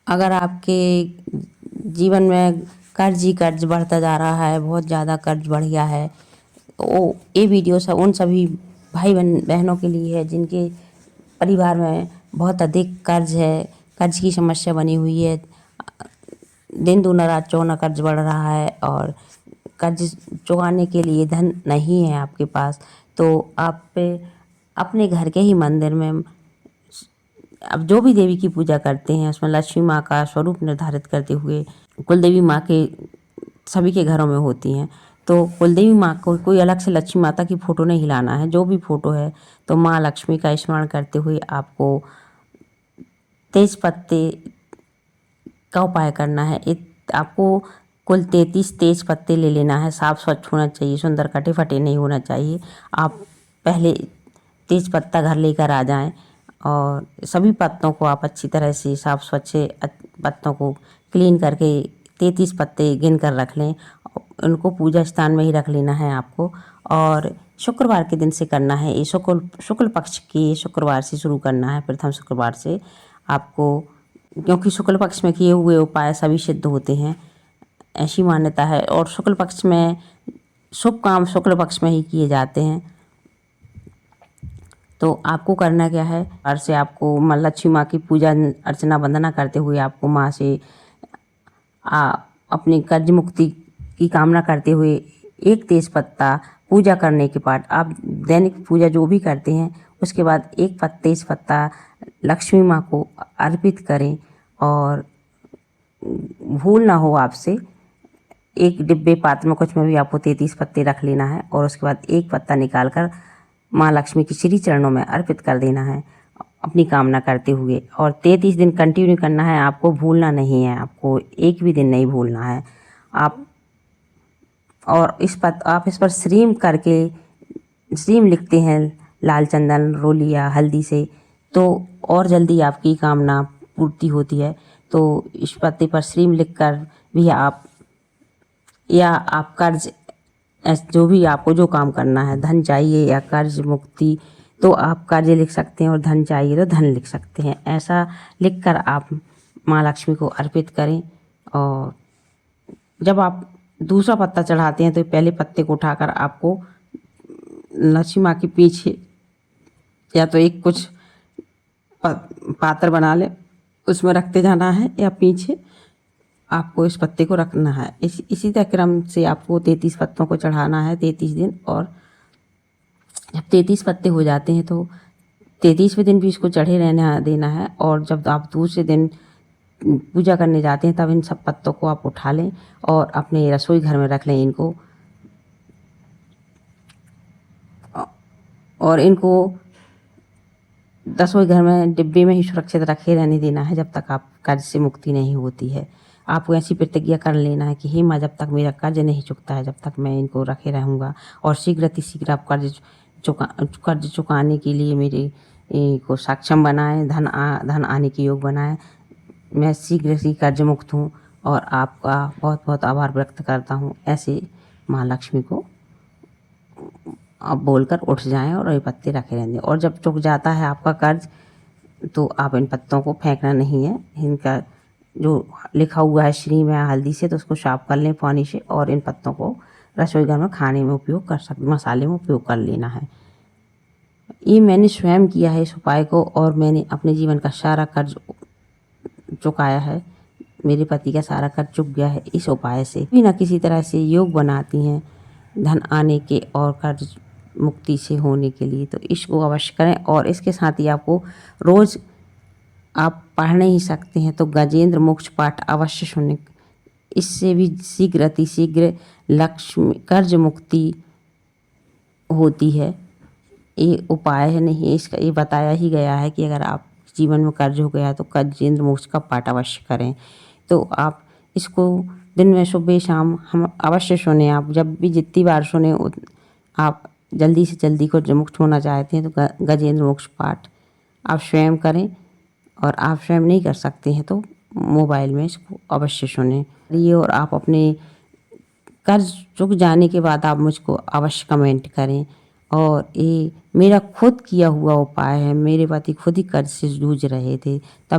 अगर आपके जीवन में कर्ज ही कर्ज बढ़ता जा रहा है, बहुत ज़्यादा कर्ज बढ़ गया है, तो ये वीडियो सब उन सभी भाई बहनों के लिए है जिनके परिवार में बहुत अधिक कर्ज है, कर्ज की समस्या बनी हुई है। दिन दूना रात चौगुना कर्ज बढ़ रहा है और कर्ज चुकाने के लिए धन नहीं है आपके पास, तो आप अपने घर के ही मंदिर में अब जो भी देवी की पूजा करते हैं उसमें लक्ष्मी माँ का स्वरूप निर्धारित करते हुए, कुल देवी माँ के सभी के घरों में होती हैं, तो कुल देवी माँ को कोई अलग से लक्ष्मी माता की फ़ोटो नहीं हिलाना है। जो भी फ़ोटो है तो माँ लक्ष्मी का स्मरण करते हुए आपको तेज पत्ते का उपाय करना है। आपको कुल 33 तेज पत्ते ले लेना है। साफ स्वच्छ होना चाहिए, सुंदर कटे फटे नहीं होना चाहिए। आप पहले तेज पत्ता घर लेकर आ जाएं और सभी पत्तों को आप अच्छी तरह से साफ स्वच्छ पत्तों को क्लीन करके 33 पत्ते गिन कर रख लें। उनको पूजा स्थान में ही रख लेना है आपको, और शुक्रवार के दिन से करना है। ये शुक्ल पक्ष के शुक्रवार से शुरू करना है, प्रथम शुक्रवार से आपको, क्योंकि शुक्ल पक्ष में किए हुए उपाय सभी सिद्ध होते हैं, ऐसी मान्यता है। और शुक्ल पक्ष में शुभ काम शुक्ल पक्ष में ही किए जाते हैं। तो आपको करना क्या है, और से आपको माँ लक्ष्मी माँ की पूजा अर्चना वंदना करते हुए आपको माँ से अपनी कर्ज मुक्ति की कामना करते हुए एक तेज पत्ता पूजा करने के बाद, आप दैनिक पूजा जो भी करते हैं उसके बाद एक तेज पत्ता लक्ष्मी माँ को अर्पित करें। और भूल ना हो आपसे, एक डिब्बे पात्र में कुछ में भी आपको 33 पत्ते रख लेना है और उसके बाद एक पत्ता निकाल कर माँ लक्ष्मी के श्री चरणों में अर्पित कर देना है अपनी कामना करते हुए। और 33 दिन कंटिन्यू करना है, आपको भूलना नहीं है, आपको एक भी दिन नहीं भूलना है। आप इस पर श्रीम करके, श्रीम लिखते हैं लाल चंदन रोली या हल्दी से, तो और जल्दी आपकी कामना पूर्ति होती है। तो इस पत्ते पर श्रीम लिख कर भी आप, या आप कर्ज जो भी आपको जो काम करना है, धन चाहिए या कर्ज मुक्ति, तो आप कर्ज लिख सकते हैं, और धन चाहिए तो धन लिख सकते हैं। ऐसा लिखकर आप माँ लक्ष्मी को अर्पित करें। और जब आप दूसरा पत्ता चढ़ाते हैं तो पहले पत्ते को उठाकर आपको लक्ष्मी माँ के पीछे या तो एक कुछ पात्र बना ले, उसमें रखते जाना है, या पीछे आपको इस पत्ते को रखना है। इसी तरह क्रम से आपको 33 पत्तों को चढ़ाना है 33 दिन। और जब 33 पत्ते हो जाते हैं तो 33वें दिन भी इसको चढ़े रहने देना है। और जब आप दूसरे दिन पूजा करने जाते हैं तब इन सब पत्तों को आप उठा लें और अपने रसोई घर में रख लें इनको, और इनको रसोई घर में डिब्बे में ही सुरक्षित रखे रहने देना है जब तक आप कर्ज से मुक्ति नहीं होती है। आपको ऐसी प्रतिज्ञा कर लेना है कि हे माँ, जब तक मेरा कर्ज नहीं चुकता है जब तक मैं इनको रखे रहूँगा। और शीघ्र आप कर्ज चुकाने के लिए मेरे को सक्षम बनाएं, धन आने के योग बनाएं। मैं शीघ्र ही कर्ज मुक्त हूँ और आपका बहुत बहुत आभार व्यक्त करता हूँ। ऐसे माँ लक्ष्मी को आप बोलकर उठ जाएं और ये पत्ते रखे रहेंगे। और जब चुक जाता है आपका कर्ज तो आप इन पत्तों को फेंकना नहीं है। इनका जो लिखा हुआ है श्री में हल्दी से, तो उसको साफ कर लें पानी से, और इन पत्तों को रसोई घर में खाने में उपयोग कर सकते, मसाले में उपयोग कर लेना है। ये मैंने स्वयं किया है इस उपाय को, और मैंने अपने जीवन का सारा कर्ज चुकाया है। मेरे पति का सारा कर्ज चुक गया है इस उपाय से। भी ना किसी तरह से योग बनाती हैं धन आने के और कर्ज मुक्ति से होने के लिए, तो इसको अवश्य करें। और इसके साथ ही आपको रोज़, आप पढ़ नहीं सकते हैं तो गजेंद्र मोक्ष पाठ अवश्य सुनें। इससे भी शीघ्र अतिशीघ्र लक्ष्मी कर्ज मुक्ति होती है। ये उपाय है नहीं, इसका ये बताया ही गया है कि अगर आप जीवन में कर्ज हो गया तो गजेंद्र मोक्ष का पाठ अवश्य करें। तो आप इसको दिन में सुबह शाम हम अवश्य सुने। आप जब भी जितनी बार सुने, आप जल्दी से जल्दी को मुक्त होना चाहते हैं तो गजेंद्र मोक्ष पाठ आप स्वयं करें। और आप स्वयं नहीं कर सकते हैं तो मोबाइल में इसको अवश्य सुनें। ये, और आप अपने कर्ज चुक जाने के बाद आप मुझको अवश्य कमेंट करें। और ये मेरा खुद किया हुआ उपाय है, मेरे पति खुद ही कर्ज से जूझ रहे थे, तब